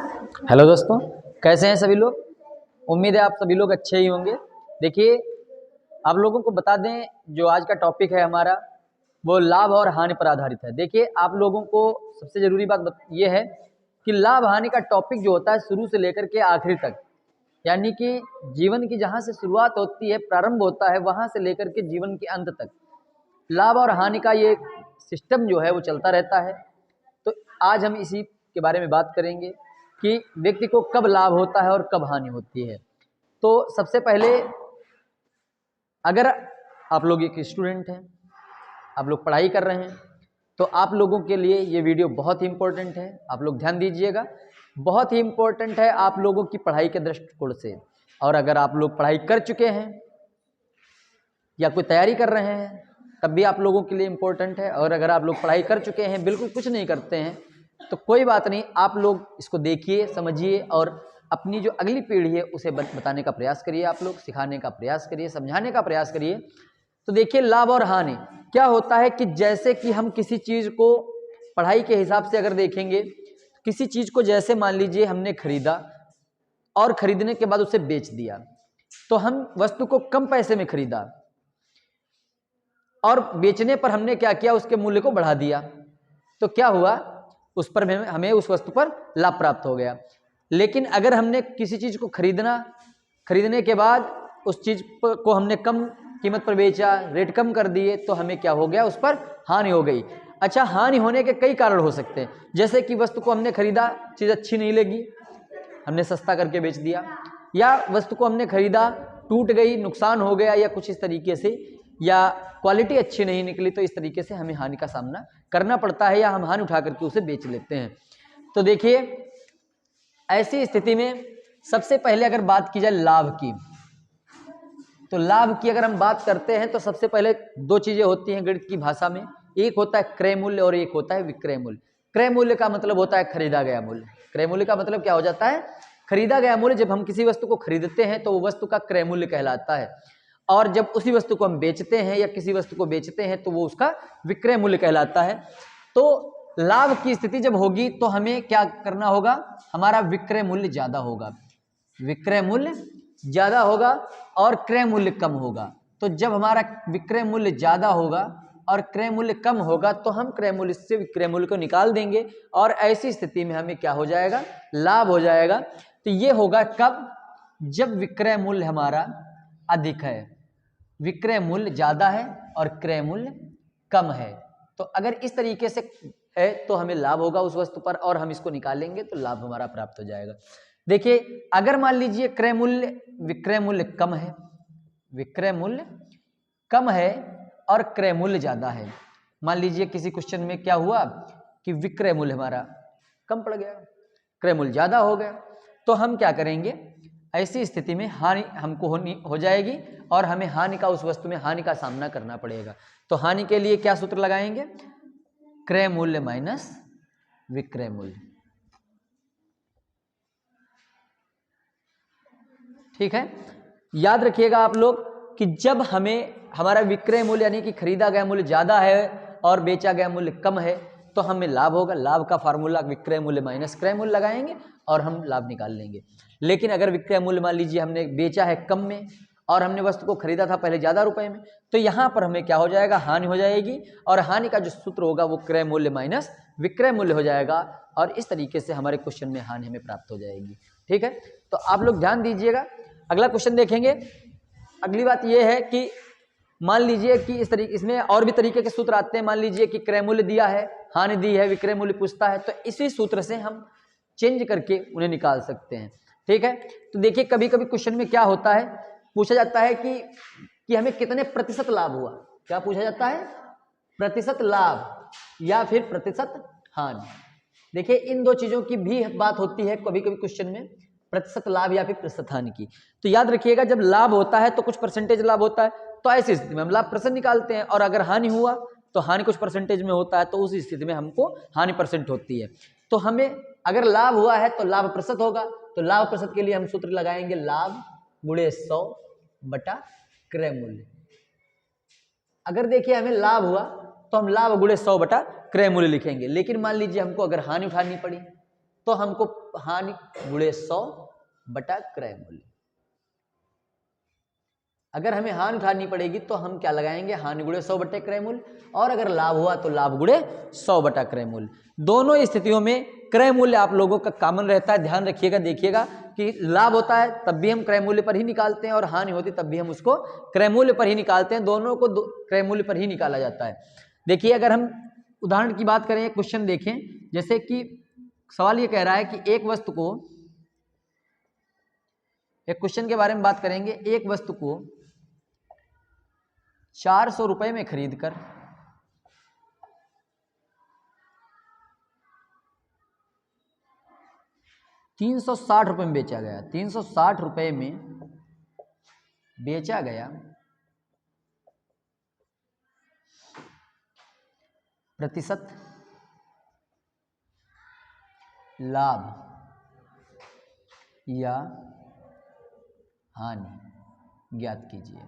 Hello दोस्तों, कैसे हैं सभी लोग। उम्मीद है आप सभी लोग अच्छे ही होंगे। देखिए, आप लोगों को बता दें, जो आज का टॉपिक है हमारा वो लाभ और हानि पर आधारित है। देखिए, आप लोगों को सबसे ज़रूरी बात ये है कि लाभ हानि का टॉपिक जो होता है शुरू से लेकर के आखिरी तक, यानी कि जीवन की जहाँ से शुरुआत होती है, प्रारंभ होता है, वहाँ से लेकर के जीवन के अंत तक लाभ और हानि का ये सिस्टम जो है वो चलता रहता है। तो आज हम इसी के बारे में बात करेंगे कि व्यक्ति को कब लाभ होता है और कब हानि होती है। तो सबसे पहले, अगर आप लोग एक स्टूडेंट हैं, आप लोग पढ़ाई कर रहे हैं, तो आप लोगों के लिए ये वीडियो बहुत ही इम्पोर्टेंट है। आप लोग ध्यान दीजिएगा, बहुत ही इम्पोर्टेंट है आप लोगों की पढ़ाई के दृष्टिकोण से। और अगर आप लोग पढ़ाई कर चुके हैं या कोई तैयारी कर रहे हैं, तब भी आप लोगों के लिए इम्पोर्टेंट है। और अगर आप लोग पढ़ाई कर चुके हैं, बिल्कुल कुछ नहीं करते हैं, तो कोई बात नहीं, आप लोग इसको देखिए, समझिए और अपनी जो अगली पीढ़ी है उसे बताने का प्रयास करिए। आप लोग सिखाने का प्रयास करिए, समझाने का प्रयास करिए। तो देखिए, लाभ और हानि क्या होता है कि जैसे कि हम किसी चीज़ को पढ़ाई के हिसाब से अगर देखेंगे, किसी चीज़ को जैसे मान लीजिए हमने खरीदा और खरीदने के बाद उसे बेच दिया, तो हम वस्तु को कम पैसे में खरीदा और बेचने पर हमने क्या किया, उसके मूल्य को बढ़ा दिया। तो क्या हुआ, उस पर हमें उस वस्तु पर लाभ प्राप्त हो गया। लेकिन अगर हमने किसी चीज़ को खरीदने के बाद उस चीज़ को हमने कम कीमत पर बेचा, रेट कम कर दिए, तो हमें क्या हो गया, उस पर हानि हो गई। अच्छा, हानि होने के कई कारण हो सकते हैं, जैसे कि वस्तु को हमने खरीदा, चीज़ अच्छी नहीं लगी, हमने सस्ता करके बेच दिया, या वस्तु को हमने खरीदा, टूट गई, नुकसान हो गया, या कुछ इस तरीके से, या क्वालिटी अच्छी नहीं निकली, तो इस तरीके से हमें हानि का सामना करना पड़ता है, या हम हानि उठा करके उसे बेच लेते हैं। तो देखिए, ऐसी स्थिति में सबसे पहले अगर बात की जाए लाभ की, तो लाभ की अगर हम बात करते हैं तो सबसे पहले दो चीजें होती हैं गणित की भाषा में, एक होता है क्रय मूल्य और एक होता है विक्रय मूल्य। क्रय मूल्य का मतलब होता है खरीदा गया मूल्य। क्रय मूल्य का मतलब क्या हो जाता है, खरीदा गया मूल्य। जब हम किसी वस्तु को खरीदते हैं तो वो वस्तु का क्रय मूल्य कहलाता है, और जब उसी वस्तु को हम बेचते हैं या किसी वस्तु को बेचते हैं तो वो उसका विक्रय मूल्य कहलाता है। तो लाभ की स्थिति जब होगी तो हमें क्या करना होगा, हमारा विक्रय मूल्य ज्यादा होगा, विक्रय मूल्य ज्यादा होगा और क्रय मूल्य कम होगा। तो जब हमारा विक्रय मूल्य ज्यादा होगा और क्रय मूल्य कम होगा, तो हम क्रय मूल्य से विक्रय मूल्य को निकाल देंगे, और ऐसी स्थिति में हमें क्या हो जाएगा, लाभ हो जाएगा। तो ये होगा कब, जब विक्रय मूल्य हमारा अधिक है, विक्रय मूल्य ज्यादा है और क्रय मूल्य कम है। तो अगर इस तरीके से है तो हमें लाभ होगा उस वस्तु पर, और हम इसको निकालेंगे तो लाभ हमारा प्राप्त हो जाएगा। देखिए, अगर मान लीजिए विक्रय मूल्य कम है, विक्रय मूल्य कम है और क्रय मूल्य ज्यादा है। मान लीजिए किसी क्वेश्चन में क्या हुआ कि विक्रय मूल्य हमारा कम पड़ गया, क्रय मूल्य ज्यादा हो गया, तो हम क्या करेंगे, ऐसी स्थिति में हानि हमको हो जाएगी, और हमें हानि का, उस वस्तु में हानि का सामना करना पड़ेगा। तो हानि के लिए क्या सूत्र लगाएंगे, क्रय मूल्य माइनस विक्रय मूल्य। ठीक है, याद रखिएगा आप लोग कि जब हमारा विक्रय मूल्य यानी कि खरीदा गया मूल्य ज्यादा है और बेचा गया मूल्य कम है, तो हमें लाभ होगा। लाभ का फार्मूला विक्रय मूल्य माइनस क्रय मूल्य लगाएंगे और हम लाभ निकाल लेंगे। लेकिन अगर विक्रय मूल्य मान लीजिए हमने बेचा है कम में और हमने वस्तु को खरीदा था पहले ज्यादा रुपए में, तो यहां पर हमें क्या हो जाएगा, हानि हो जाएगी, और हानि का जो सूत्र होगा वो क्रय मूल्य माइनस विक्रय मूल्य हो जाएगा, और इस तरीके से हमारे क्वेश्चन में हानि हमें प्राप्त हो जाएगी। ठीक है, तो आप लोग ध्यान दीजिएगा। अगला क्वेश्चन देखेंगे। अगली बात यह है कि मान लीजिए कि इसमें और भी तरीके के सूत्र आते हैं। मान लीजिए कि क्रय मूल्य दिया है, हानि दी है, विक्रय मूल्य पूछता है, तो इसी सूत्र से हम चेंज करके उन्हें निकाल सकते हैं। ठीक है, तो देखिए, कभी कभी क्वेश्चन में क्या होता है, पूछा जाता है कि हमें कितने प्रतिशत लाभ हुआ। क्या पूछा जाता है, प्रतिशत लाभ या फिर प्रतिशत हानि। देखिए, इन दो चीजों की भी बात होती है कभी कभी क्वेश्चन में, प्रतिशत लाभ या फिर प्रतिशत हानि की। तो याद रखिएगा, जब लाभ होता है तो कुछ परसेंटेज लाभ होता है, तो ऐसी स्थिति में हम लाभ परसेंट निकालते हैं, और अगर हानि हुआ तो हानि कुछ परसेंटेज में होता है, तो उस स्थिति में हमको हानि परसेंट होती है। तो हमें अगर लाभ हुआ है तो लाभ प्रतिशत होगा, तो लाभ प्रतिशत के लिए हम सूत्र लगाएंगे लाभ गुणे 100 बटा क्रय मूल्य। अगर देखिए हमें लाभ हुआ तो हम लाभ गुणे 100 बटा क्रय मूल्य लिखेंगे। लेकिन मान लीजिए हमको अगर हानि उठानी पड़ी, तो हमको हानि गुणे 100 बटा क्रय मूल्य। अगर हमें हानि उठानी पड़ेगी तो हम क्या लगाएंगे, हानि गुणे 100 बटे क्रय मूल्य, और अगर लाभ हुआ तो लाभ गुणे 100 बटा क्रय मूल्य। दोनों स्थितियों में क्रय मूल्य आप लोगों का कॉमन रहता है। ध्यान रखिएगा, देखिएगा कि लाभ होता है तब भी हम क्रय मूल्य पर ही निकालते हैं, और हानि होती तब भी हम उसको क्रय मूल्य पर ही निकालते हैं। दोनों को क्रय मूल्य पर ही निकाला जाता है। देखिए, अगर हम उदाहरण की बात करें, क्वेश्चन देखें, जैसे कि सवाल ये कह रहा है कि एक वस्तु को, एक क्वेश्चन के बारे में बात करेंगे, एक वस्तु को 400 रुपए में खरीद कर 360 रुपए में बेचा गया। 360 रुपए में बेचा गया, प्रतिशत लाभ या हानि ज्ञात कीजिए।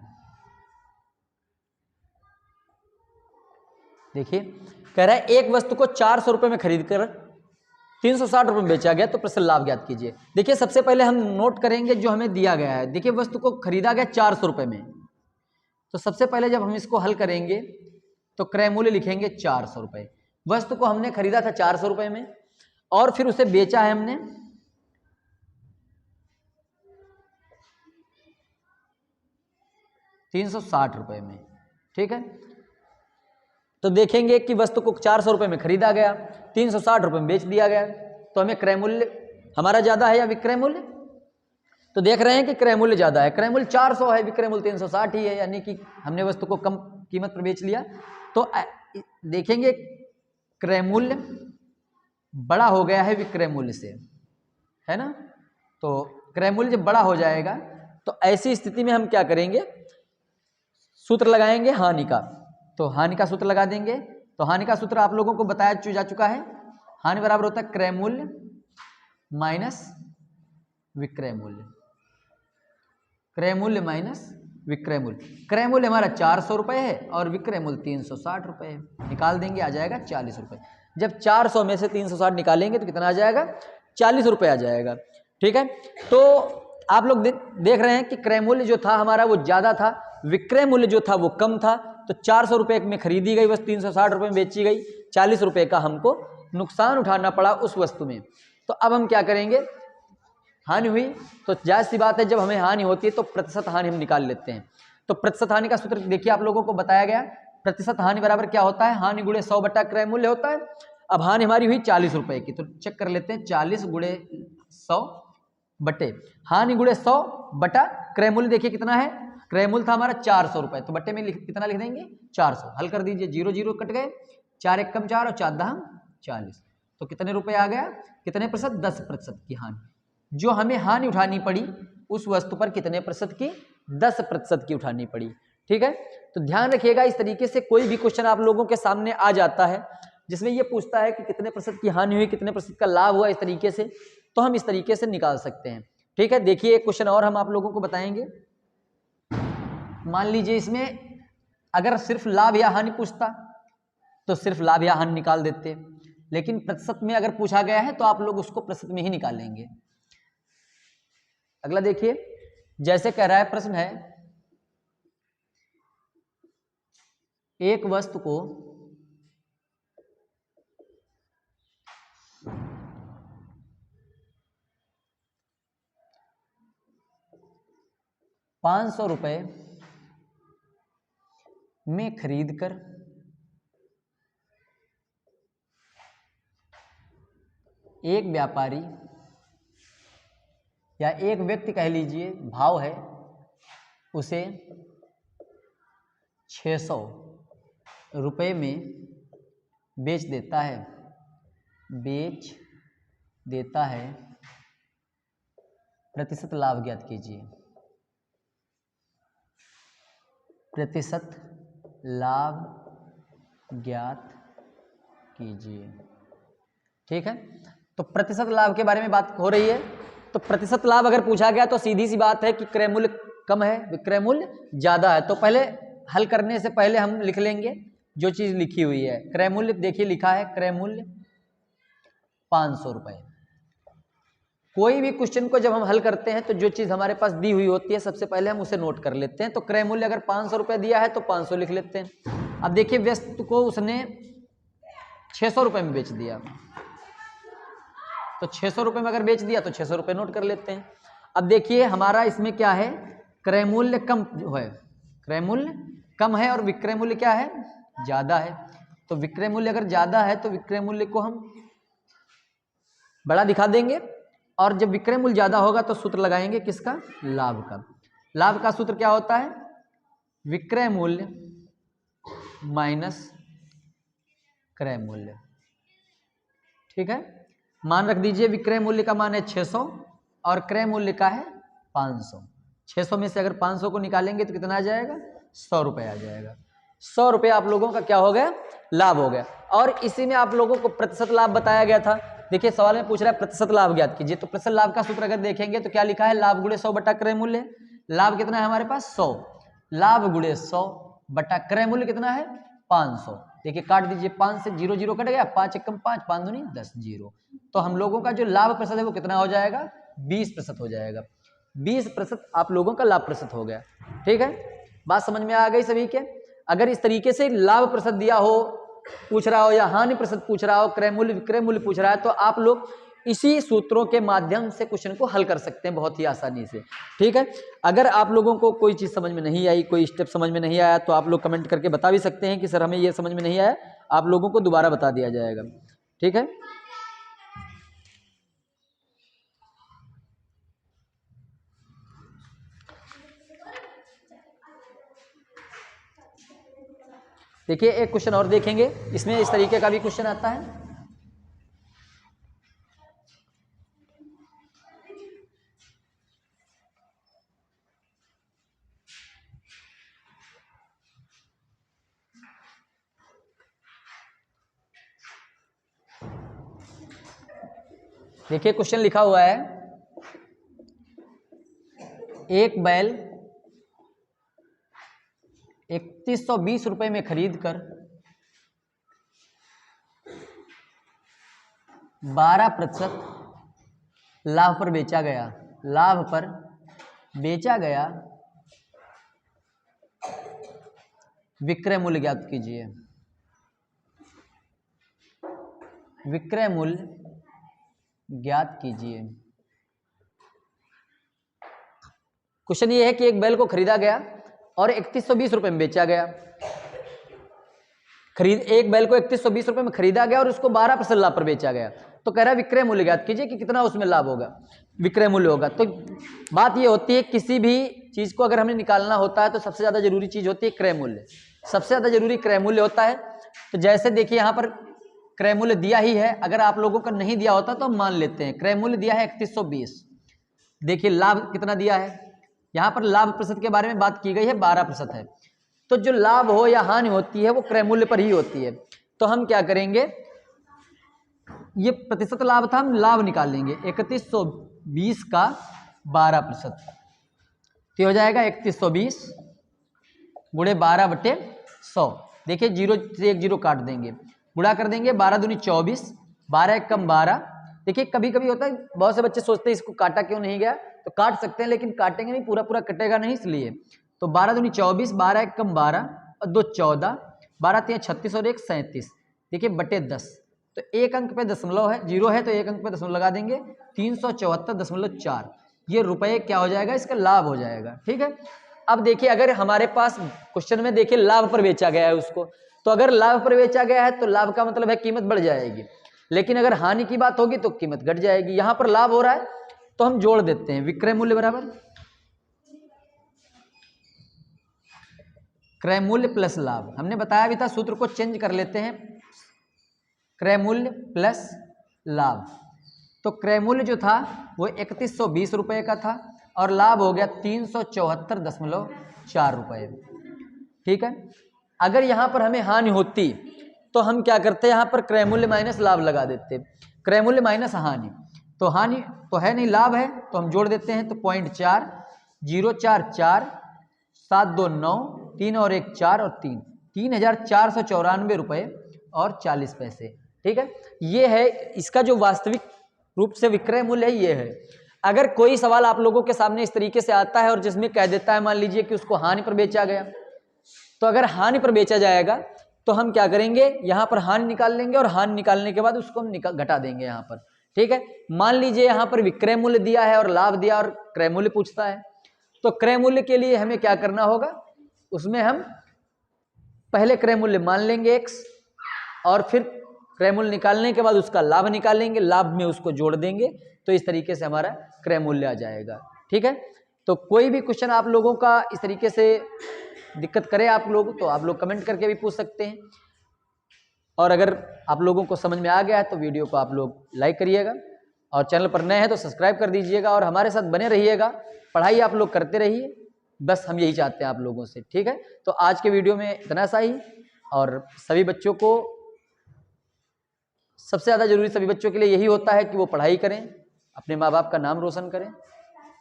देखिए, कह रहा है एक वस्तु को 400 रुपए में खरीद कर 360 रुपए में बेचा गया, तो प्रतिशत लाभ ज्ञात कीजिए। देखिए, सबसे पहले हम नोट करेंगे जो हमें दिया गया है। देखिए, वस्तु को खरीदा गया 400 रुपए में, तो सबसे पहले जब हम इसको हल करेंगे तो क्रय मूल्य लिखेंगे 400 रुपए। वस्तु को हमने खरीदा था 400 रुपए में, और फिर उसे बेचा है हमने 360 रुपए में। ठीक है, तो देखेंगे कि वस्तु को 400 रुपए में खरीदा गया, 360 रुपए में बेच दिया गया, तो हमें क्रय मूल्य हमारा ज्यादा है या विक्रय मूल्य? तो देख रहे हैं कि क्रय मूल्य ज्यादा है। क्रय मूल्य 400 है, विक्रय मूल्य 360 ही है, यानी कि हमने वस्तु को कम कीमत पर बेच लिया। तो देखेंगे क्रय मूल्य बड़ा हो गया है विक्रय मूल्य से, है ना। तो क्रय मूल्य जब बड़ा हो जाएगा तो ऐसी स्थिति में हम क्या करेंगे, सूत्र लगाएंगे हानि का। तो हानि का सूत्र लगा देंगे। तो हानि का सूत्र आप लोगों को बताया जा चुका है। हानि बराबर होता है क्रय मूल्य माइनस विक्रय मूल्य, क्रय मूल्य माइनस विक्रय मूल्य। क्रय मूल्य हमारा 400 रुपए है और विक्रय मूल्य 360 रुपए है। निकाल देंगे, आ जाएगा 40 रुपए। जब 400 में से 360 निकालेंगे तो कितना आ जाएगा, 40 रुपए आ जाएगा। ठीक है, तो आप लोग देख रहे हैं कि क्रय मूल्य जो था हमारा वो ज्यादा था, विक्रय मूल्य जो था वो कम था। तो 400 रुपए में खरीदी गई वस्तु 360 रुपए में बेची गई, 40 रुपए का हमको नुकसान उठाना पड़ा उस वस्तु में। तो अब हम क्या करेंगे, हानि हुई तो जायज सी बात है, जब हमें हानि होती है तो प्रतिशत हानि हम निकाल लेते हैं। तो प्रतिशत हानि का सूत्र देखिए आप लोगों को बताया गया, प्रतिशत हानि बराबर क्या होता है, हानि गुणे 100 बटा क्रय मूल्य होता है। अब हानि हमारी हुई 40 रुपए की, तो चेक कर लेते हैं, 40 गुणे 100 बटे हानि गुणे 100 बटा क्रय मूल्य। देखिए कितना है, क्रय मूल्य था हमारा 400 रुपए, तो बट्टे में कितना लिख देंगे 400। हल कर दीजिए, 0 0 कट गए, 4 1 कम 4 और 4 10 40। तो कितने रुपए आ गया, कितने प्रतिशत, 10% की हानि। जो हमें हानि उठानी पड़ी उस वस्तु पर कितने प्रतिशत की, 10% की उठानी पड़ी। ठीक है, तो ध्यान रखिएगा, इस तरीके से कोई भी क्वेश्चन आप लोगों के सामने आ जाता है जिसमें ये पूछता है कि कितने प्रतिशत की हानि हुई, कितने प्रतिशत का लाभ हुआ, इस तरीके से, तो हम इस तरीके से निकाल सकते हैं। ठीक है, देखिए एक क्वेश्चन और हम आप लोगों को बताएंगे। मान लीजिए इसमें अगर सिर्फ लाभ या हानि पूछता तो सिर्फ लाभ या हानि निकाल देते, लेकिन प्रतिशत में अगर पूछा गया है तो आप लोग उसको प्रतिशत में ही निकालेंगे। अगला देखिए, जैसे कह रहा है प्रश्न है, एक वस्तु को 500 रुपए में खरीदकर एक व्यापारी या एक व्यक्ति कह लीजिए, भाव है, उसे 600 रुपए में बेच देता है, प्रतिशत लाभ ज्ञात कीजिए। प्रतिशत लाभ ज्ञात कीजिए। ठीक है, तो प्रतिशत लाभ के बारे में बात हो रही है। तो प्रतिशत लाभ अगर पूछा गया तो सीधी सी बात है कि क्रय मूल्य कम है, विक्रय मूल्य ज्यादा है। तो पहले हल करने से पहले हम लिख लेंगे जो चीज लिखी हुई है। क्रय मूल्य देखिए लिखा है, क्रय मूल्य 500 रुपए, कोई भी क्वेश्चन को जब हम हल करते हैं तो जो चीज़ हमारे पास दी हुई होती है सबसे पहले हम उसे नोट कर लेते हैं। तो क्रय मूल्य अगर 500 रुपये दिया है तो 500 लिख लेते हैं। अब देखिए वस्तु को उसने 600 रुपये में बेच दिया, तो 600 रुपये में अगर बेच दिया तो 600 रुपये नोट कर लेते हैं। अब देखिए हमारा इसमें क्या है, क्रय मूल्य कम है, क्रय मूल्य कम है और विक्रय मूल्य क्या है, ज़्यादा है। तो विक्रय मूल्य अगर ज़्यादा है तो विक्रय मूल्य को हम बड़ा दिखा देंगे, और जब विक्रय मूल्य ज़्यादा होगा तो सूत्र लगाएंगे किसका, लाभ का। लाभ का सूत्र क्या होता है, विक्रय मूल्य माइनस क्रय मूल्य। ठीक है, मान रख दीजिए विक्रय मूल्य का मान है 600 और क्रय मूल्य का है 500। 600 में से अगर 500 को निकालेंगे तो कितना आ जाएगा, 100 रुपये आ जाएगा। 100 रुपये आप लोगों का क्या हो गया, लाभ हो गया। और इसी में आप लोगों को प्रतिशत लाभ बताया गया था। देखिए सवाल में पूछ रहा है प्रतिशत लाभ ज्ञात कीजिए, तो प्रतिशत लाभ का सूत्र अगर देखेंगे तो क्या लिखा है, लाभ गुणे 100 बटा क्रय मूल्य। लाभ कितना है हमारे पास 100, लाभ गुणे 100 बटा क्रय मूल्य कितना है 500। देखिए काट दीजिए, 5 से 0 0 कट गया, 5 एकम 5, 5 दूनी 10, 0। तो हम लोगों का जो लाभ प्रतिशत है वो कितना हो जाएगा, 20% हो जाएगा। 20% आप लोगों का लाभ प्रतिशत हो गया। ठीक है, बात समझ में आ गई सभी के। अगर इस तरीके से लाभ प्रतिशत दिया हो, पूछ रहा हो, या हानि प्रतिशत पूछ रहा हो, क्रय मूल्य विक्रय मूल्य पूछ रहा है, तो आप लोग इसी सूत्रों के माध्यम से क्वेश्चन को हल कर सकते हैं बहुत ही आसानी से। ठीक है, अगर आप लोगों को कोई चीज़ समझ में नहीं आई, कोई स्टेप समझ में नहीं आया, तो आप लोग कमेंट करके बता भी सकते हैं कि सर हमें ये समझ में नहीं आया, आप लोगों को दोबारा बता दिया जाएगा। ठीक है, देखिए एक क्वेश्चन और देखेंगे, इसमें इस तरीके का भी क्वेश्चन आता है। देखिए क्वेश्चन लिखा हुआ है, एक बैल 3120 रुपए में खरीद कर 12% लाभ पर बेचा गया, लाभ पर बेचा गया, विक्रय मूल्य ज्ञात कीजिए। विक्रय मूल्य ज्ञात कीजिए। क्वेश्चन ये है कि एक बैल को खरीदा गया और 3120 रुपए में बेचा गया। एक बैल को 3120 रुपए में खरीदा गया और उसको 12% लाभ पर बेचा गया। तो कह रहा है विक्रय मूल्य ज्ञात कीजिए कि कितना उसमें लाभ होगा, विक्रय मूल्य होगा। तो बात ये होती है किसी भी चीज को अगर हमें निकालना होता है तो सबसे ज्यादा जरूरी चीज होती है क्रय मूल्य, सबसे ज्यादा जरूरी क्रय मूल्य होता है। तो जैसे देखिए यहाँ पर क्रय मूल्य दिया ही है, अगर आप लोगों को नहीं दिया होता तो हम मान लेते हैं क्रय मूल्य दिया है 3120। देखिए लाभ कितना दिया है, यहाँ पर लाभ प्रतिशत के बारे में बात की गई है 12% है। तो जो लाभ हो या हानि होती है वो क्रय मूल्य पर ही होती है। तो हम क्या करेंगे, ये प्रतिशत लाभ था, हम लाभ निकालेंगे 3120 का 12%, तो हो जाएगा 3120 गुणे 12/100। देखिए 0 से 1 0 काट देंगे, गुणा कर देंगे, 12 दूनी 24, 12 एक कम 12। देखिए कभी कभी होता है, बहुत से बच्चे सोचते हैं इसको काटा क्यों नहीं गया, तो काट सकते हैं लेकिन काटेंगे नहीं, पूरा पूरा कटेगा नहीं, इसलिए। तो 12 दूनी 24, 12 एक कम 12 और 2 14, 12 3 36 और 1 37। देखिए बटे 10, तो एक अंक पे दशमलव है, 0 है तो एक अंक पे दशमलव लगा देंगे, 374.4। ये रुपये क्या हो जाएगा, इसका लाभ हो जाएगा। ठीक है, अब देखिए अगर हमारे पास क्वेश्चन में देखिए लाभ पर बेचा गया है उसको, तो अगर लाभ पर बेचा गया है तो लाभ का मतलब है कीमत बढ़ जाएगी, लेकिन अगर हानि की बात होगी तो कीमत घट जाएगी। यहां पर लाभ हो रहा है तो हम जोड़ देते हैं, विक्रय मूल्य बराबर क्रय मूल्य प्लस लाभ। हमने बताया भी था, सूत्र को चेंज कर लेते हैं, क्रय मूल्य प्लस लाभ। तो क्रय मूल्य जो था वो 3120 रुपए का था और लाभ हो गया 374.4 रुपए। ठीक है, अगर यहां पर हमें हानि होती तो हम क्या करते, यहां पर क्रय मूल्य माइनस लाभ लगा देते, क्रय मूल्य माइनस हानि। तो हानि तो है नहीं, लाभ है, तो हम जोड़ देते हैं, तो 0.4 044 7 2 9 3 और 1 4 और 3 3,494 रुपए और 40 पैसे। ठीक है, ये है इसका जो वास्तविक रूप से विक्रय मूल्य ये है। अगर कोई सवाल आप लोगों के सामने इस तरीके से आता है और जिसमें कह देता है मान लीजिए कि उसको हानि पर बेचा गया, तो अगर हानि पर बेचा जाएगा तो हम क्या करेंगे, यहाँ पर हानि निकाल लेंगे और हानि निकालने के बाद उसको हम घटा देंगे यहाँ पर। ठीक है, मान लीजिए यहाँ पर विक्रय मूल्य दिया है और लाभ दिया और क्रय मूल्य पूछता है, तो क्रय मूल्य के लिए हमें क्या करना होगा, उसमें हम पहले क्रय मूल्य मान लेंगे x और फिर क्रय मूल्य निकालने के बाद उसका लाभ निकालेंगे, लाभ में उसको जोड़ देंगे, तो इस तरीके से हमारा क्रय मूल्य आ जाएगा। ठीक है, तो कोई भी क्वेश्चन आप लोगों का इस तरीके से दिक्कत करे आप लोग, तो आप लोग कमेंट करके भी पूछ सकते हैं। और अगर आप लोगों को समझ में आ गया है तो वीडियो को आप लोग लाइक करिएगा और चैनल पर नए हैं तो सब्सक्राइब कर दीजिएगा और हमारे साथ बने रहिएगा। पढ़ाई आप लोग करते रहिए, बस हम यही चाहते हैं आप लोगों से। ठीक है, तो आज के वीडियो में इतना सा ही। और सभी बच्चों को, सबसे ज़्यादा जरूरी सभी बच्चों के लिए यही होता है कि वो पढ़ाई करें, अपने माँ बाप का नाम रोशन करें।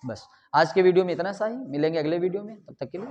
बस आज के वीडियो में इतना सा ही, मिलेंगे अगले वीडियो में, तब तक के लिए।